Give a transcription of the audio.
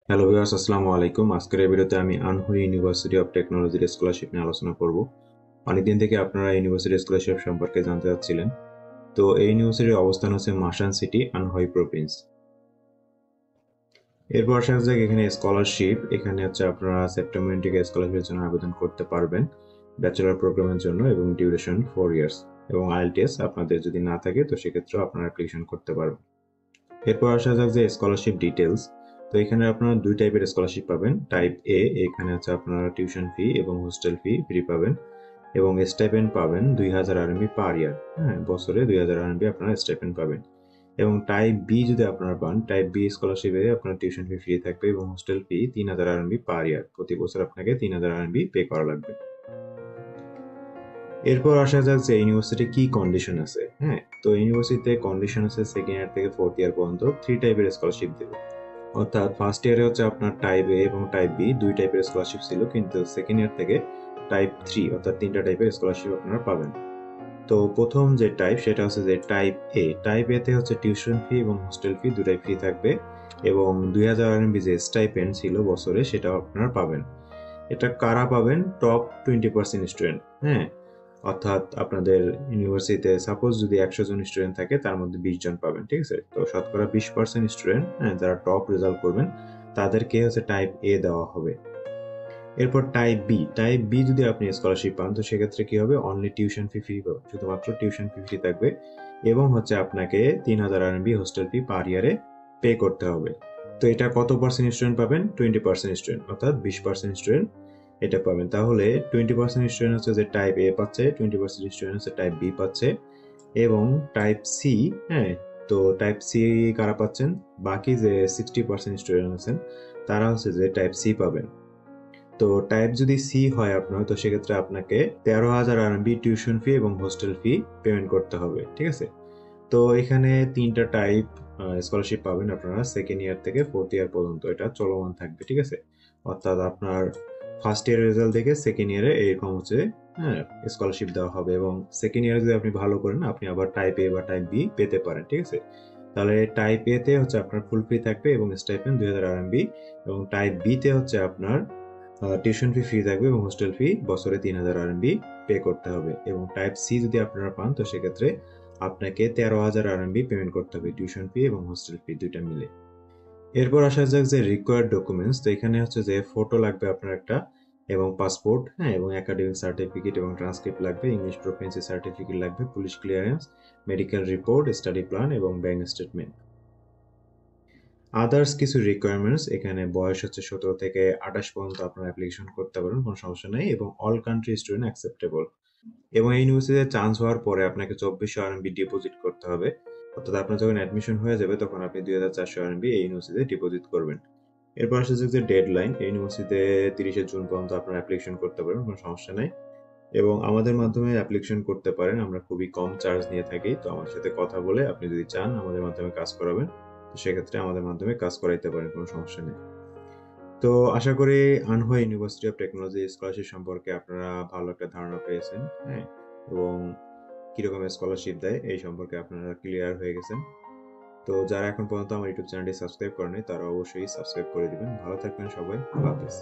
Hello viewers, আসসালামু আলাইকুম। আজকের এই ভিডিওতে আমি আনহুই ইউনিভার্সিটি অফ টেকনোলজির স্কলারশিপ নিয়ে আলোচনা করব। অনেকদিন থেকে আপনারা ইউনিভার্সিটি স্কলারশিপ সম্পর্কে জানতে চাচ্ছিলেন। তো এই ইউনিভার্সিটির অবস্থান হচ্ছে মাসান সিটি, আনহুই প্রভিন্স। এরপর আসা যাক এখানে স্কলারশিপ। এখানে হচ্ছে আপনারা সেপ্টেম্বর থেকে স্কলারশিপের জন্য আবেদন করতে পারবেন ব্যাচেলর প্রোগ্রামের জন্য, এবং ডিউরেশন 4 ইয়ার্স, এবং আইএলটিএস আপনাদের যদি না থাকে তো সেক্ষেত্রেও আপনারা অ্যাপ্লিকেশন করতে পারবেন। এরপর আসা যাক যে স্কলারশিপ ডিটেলস। তো এখানে আপনারা দুই টাইপের স্কলারশিপ পাবেন। টাইপ এ, এখানে হচ্ছে আপনারা টিউশন ফি এবং হোস্টেল ফি ফ্রি পাবেন, এবং স্টাইপেন্ড পাবেন 2000 আরএমবি পার ইয়ার। হ্যাঁ, বছরে 2000 আরএমবি আপনারা স্টাইপেন্ড পাবেন। এবং টাইপ বি যদি আপনারা পান, টাইপ বি স্কলারশিপে আপনার টিউশন ফি ফ্রি থাকবে এবং হোস্টেল ফি 3000 আরএমবি পার ইয়ার। প্রতি বছর আপনাকে 3000 আরএমবি পে করা লাগবে। এরপর আসা যাক যে ইউনিভার্সিটি কি কন্ডিশন আছে। হ্যাঁ, তো ইউনিভার্সিটিতে কন্ডিশন আছে সেকেন্ড ইয়ার থেকে ফোর্থ ইয়ার পর্যন্ত 3 টাইপের স্কলারশিপ দেবে। অর্থাৎ ফার্স্ট ইয়ারে হচ্ছে আপনার টাইপ এ এবং টাইপ বি দুই টাইপের স্কলারশিপ ছিল, কিন্তু সেকেন্ড ইয়ার থেকে টাইপ 3 অর্থাৎ 3টা টাইপের স্কলারশিপ আপনারা পাবেন। তো প্রথম যে টাইপ সেটা হচ্ছে যে টাইপ এ। টাইপ এ তে হচ্ছে টিউশন ফি এবং হোস্টেল ফি দুটাই ফ্রি থাকবে, এবং 2000 আরএমবি যে স্টাইপেন্ড ছিল বছরে সেটাও আপনারা পাবেন। এটা কারা পাবেন? Top 20% student. হ্যাঁ, অর্থাৎ আপনাদের ইউনিভার্সিটিতে সাপোজ যদি 100 জন স্টুডেন্ট থাকে তার মধ্যে 20 জন পাবেন, ঠিক আছে? তো শতকরা 20% স্টুডেন্ট, হ্যাঁ, যারা টপ রেজাল্ট করবেন তাদেরকে হচ্ছে টাইপ এ দেওয়া হবে। এরপর টাইপ বি। টাইপ বি যদি আপনি স্কলারশিপ পান তো সেক্ষেত্রে কি হবে? অনলি টিউশন ফি ফ্রি পাবেন, শুধুমাত্র টিউশন ফি ফ্রি থাকবে, এবং হচ্ছে আপনাকে 3000 আরএমবি হোস্টেল ফি পার ইয়ারে পে করতে হবে। তো এটা কত পার্সেন্ট স্টুডেন্ট পাবেন? 20% স্টুডেন্ট, অর্থাৎ 20% স্টুডেন্ট এটা পাবেন। তাহলে 20% স্টুডেন্ট হচ্ছে যে টাইপ এ পাচ্ছে, 20% স্টুডেন্ট হচ্ছে টাইপ বি পাচ্ছে, এবং টাইপ সি। হ্যাঁ, তো টাইপ সি কারা পাচ্ছেন? বাকি যে 60% স্টুডেন্ট আছেন তারা হচ্ছে যে টাইপ সি পাবেন। তো টাইপ যদি সি হয় আপনার, তো সেক্ষেত্রে আপনাকে 13,000 আরএমবি টিউশন ফি এবং হোস্টেল ফি পেমেন্ট করতে হবে, ঠিক আছে? তো এখানে 3টা টাইপ স্কলারশিপ পাবেন আপনারা সেকেন্ড ইয়ার থেকে ফোর্থ ইয়ার পর্যন্ত, এটা চলমান থাকবে, ঠিক আছে? অর্থাৎ আপনার ফার্স্ট ইয়ারের রেজাল্ট দেখে সেকেন্ড ইয়ারে এরকম হচ্ছে, হ্যাঁ, স্কলারশিপ দেওয়া হবে, এবং সেকেন্ড ইয়ারে যদি আপনি ভালো করেন আপনি আবার টাইপ এ বা টাইপ বি পেতে পারেন, ঠিক আছে? তাহলে টাইপ এ তে হচ্ছে আপনার ফুল ফ্রি থাকবে এবং স্টাইপেন্ড 2000 আরএমবি, এবং টাইপ বি তে হচ্ছে আপনার টিউশন ফি ফ্রি থাকবে এবং হোস্টেল ফি বছরে 3000 আরএমবি পে করতে হবে। এবং টাইপ সি যদি আপনারা পান তো সেক্ষেত্রে আপনাকে 13,000 আরএমবি পেমেন্ট করতে হবে, টিউশন ফি এবং হোস্টেল ফি দুইটা মিলে। এরপর আসা যাক যে রিকোয়ার্ড ডকুমেন্টস। তো এখানে হচ্ছে যে ফটো লাগবে আপনার একটা, এবং পাসপোর্ট, হ্যাঁ, এবং একাডেমিক সার্টিফিকেট এবং ট্রান্সক্রিপ্ট লাগবে, ইংলিশ প্রফিসিয়েন্সি সার্টিফিকেট লাগবে, police clearance, medical report, study plan এবং ব্যাংক স্টেটমেন্ট। আদার্স কিছু রিকোয়ারমেন্টস, এখানে বয়স হচ্ছে 17 থেকে 28 পর্যন্ত আপনারা অ্যাপ্লিকেশন করতে পারেন, কোনো সমস্যা নেই, এবং অল কান্ট্রি স্টুডেন্ট অ্যাকসেপ্টেবল। এবং এই ইউনিভার্সিটিতে চান্স হওয়ার পরে আপনাকে 2400 আরএমবি ডিপোজিট করতে হবে। অর্থাৎ আপনার যখন অ্যাডমিশন হয়ে যাবে তখন আপনি 2400 আরএমবি এই ইউনিভার্সিটিতে ডিপোজিট করবেন। এরপর আসছে যে ডেডলাইন, এই ইউনিভার্সিটিতে 30শে জুন পর্যন্ত আপনারা অ্যাপ্লিকেশন করতে পারেন, কোনো সমস্যা নাই। এবং আমাদের মাধ্যমে অ্যাপ্লিকেশন করতে পারেন, আমরা খুবই কম চার্জ নিয়ে থাকি। তো আমাদের সাথে কথা বলে আপনি যদি চান আমাদের মাধ্যমে কাজ করাবেন, তো সেক্ষেত্রে আমাদের মাধ্যমে কাজ করাইতে পারেন, কোনো সমস্যা নেই। তো আশা করি Anhui university of technology scholarship সম্পর্কে আপনারা ভালো একটা ধারণা পেয়েছেন, হ্যাঁ, এবং কিরকম স্কলারশিপ দেয় এই সম্পর্কে আপনারা ক্লিয়ার হয়ে গেছেন। তো যারা এখন পর্যন্ত আমার ইউটিউব চ্যানেলটি সাবস্ক্রাইব করেনি তারা অবশ্যই সাবস্ক্রাইব করে দিবেন। ভালো থাকবেন সবাই, আল্লাহ হাফেজ।